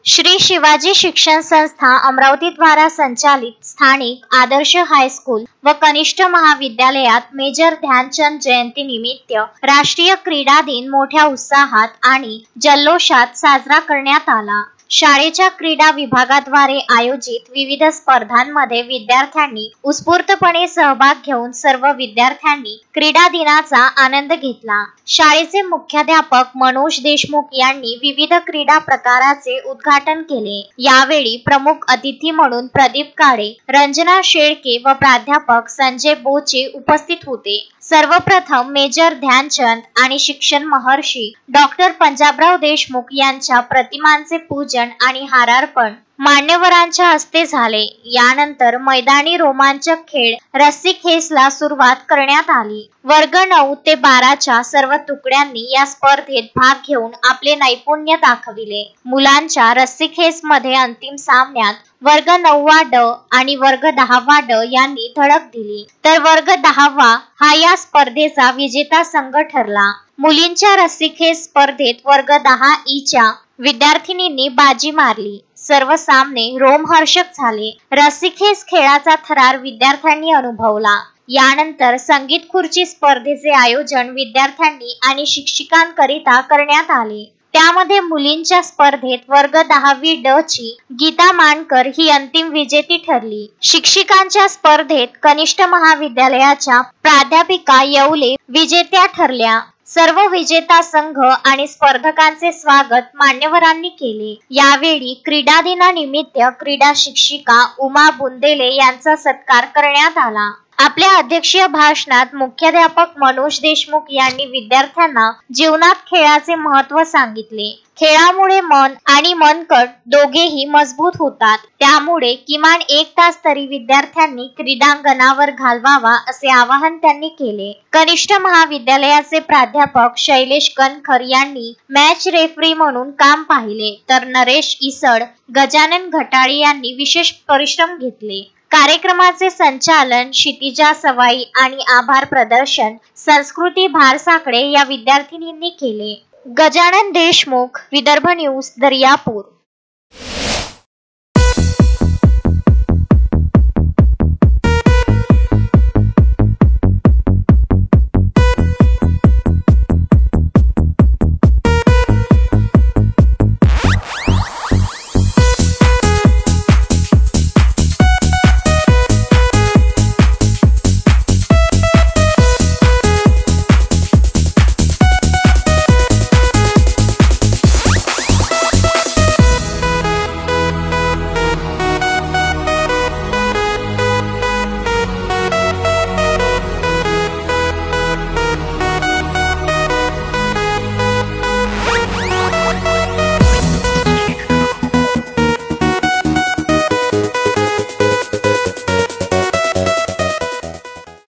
श्री शिवाजी शिक्षण संस्था अमरावती द्वारा संचालित स्थानिक आदर्श हायस्कूल व कनिष्ठ महाविद्यालयात मेजर ध्यानचंद जयंती निमित्त राष्ट्रीय क्रीडा दिन मोठ्या उत्साहात आणि जल्लोषात साजरा करण्यात आला। शाळेच्या क्रीडा विभागाद्वारे आयोजित विविध स्पर्धांमध्ये विद्यार्थ्यांनी उत्स्फूर्तपणे सहभाग घेऊन सर्व विद्यार्थ्यांनी क्रीडा दिनाचा आनंद घेतला। शाळेचे मुख्याध्यापक मनोज देशमुख यांनी विविध क्रीडा प्रकाराचे उद्घाटन केले। यावेळी प्रमुख अतिथी म्हणून प्रदीप काळे, रंजना शेळके व प्राध्यापक संजय बोचे उपस्थित होते। सर्वप्रथम मेजर ध्यानचंद आणि शिक्षण महर्षी डॉक्टर पंजाबराव देशमुख यांच्या प्रतिमांचे पूजन आणि हारार्पण मान्यवरांच्या हस्ते झाले। यानंतर मैदानी रोमांचक खेळ रस्सीखेचला सुरुवात करण्यात आली। वर्ग 9 ते 12च्या सर्व तुकड्यांनी या स्पर्धेत भाग घेऊन आपले नैपुण्य दाखविले। मुलांच्या रस्सीखेचमध्ये अंतिम सामन्यात वर्ग 9वा ड आणि वर्ग 10वा ड यांनी धडक दिली, तर वर्ग 10वा हा या स्पर्धेचा विजेता संघ ठरला। मुलींच्या रस्सीखेच स्पर्धेत वर्ग 10 ई च्या विद्यार्थिनींनी बाजी मारली। सर्व सामने रोमहर्षक झाले। रस्सीखेच खेळाचा थरार विद्यार्थ्यांनी अनुभवला। यानंतर संगीत खुर्ची स्पर्धेचे आयोजन विद्यार्थ्यांनी आणि शिक्षकांकरिता करण्यात आले। त्यामध्ये मुलींच्या स्पर्धेत वर्ग 10वी ड ची गीता मानकर ही अंतिम विजेती ठरली। शिक्षिकांच्या स्पर्धेत कनिष्ठ महाविद्यालयाच्या प्राध्यापिका येवले विजेत्या ठरल्या। सर्व विजेता संघ आणि स्पर्धकांचे स्वागत मान्यवरांनी केले। यावेळी क्रीडा दिनानिमित्त क्रीडा शिक्षिका उमा बुंदेले यांचा सत्कार करण्यात आला। आपल्या अध्यक्षीय भाषणात मुख्याध्यापक मनोज देशमुख यांनी विद्यार्थ्यांना जीवनात खेळाचे महत्त्व सांगितले। खेळामुळे मन आणि मनकट दोघेही मजबूत होतात, त्यामुळे किमान 1 तास तरी विद्यार्थ्यांनी क्रीडांगणावर घालवावा असे आवाहन त्यांनी केले। कनिष्ठ महाविद्यालयाचे प्राध्यापक शैलेश कणखर यांनी मॅच रेफरी म्हणून काम पाहिले, तर नरेश इसड, गजानन घटाळे यांनी विशेष परिश्रम घेतले। कार्यक्रमाचे संचालन क्षितिजा सवाई आणि आभार प्रदर्शन संस्कृती भारसाकडे या विद्यार्थिनींनी केले। गजानन देशमुख, विदर्भ न्यूज, दर्यापूर।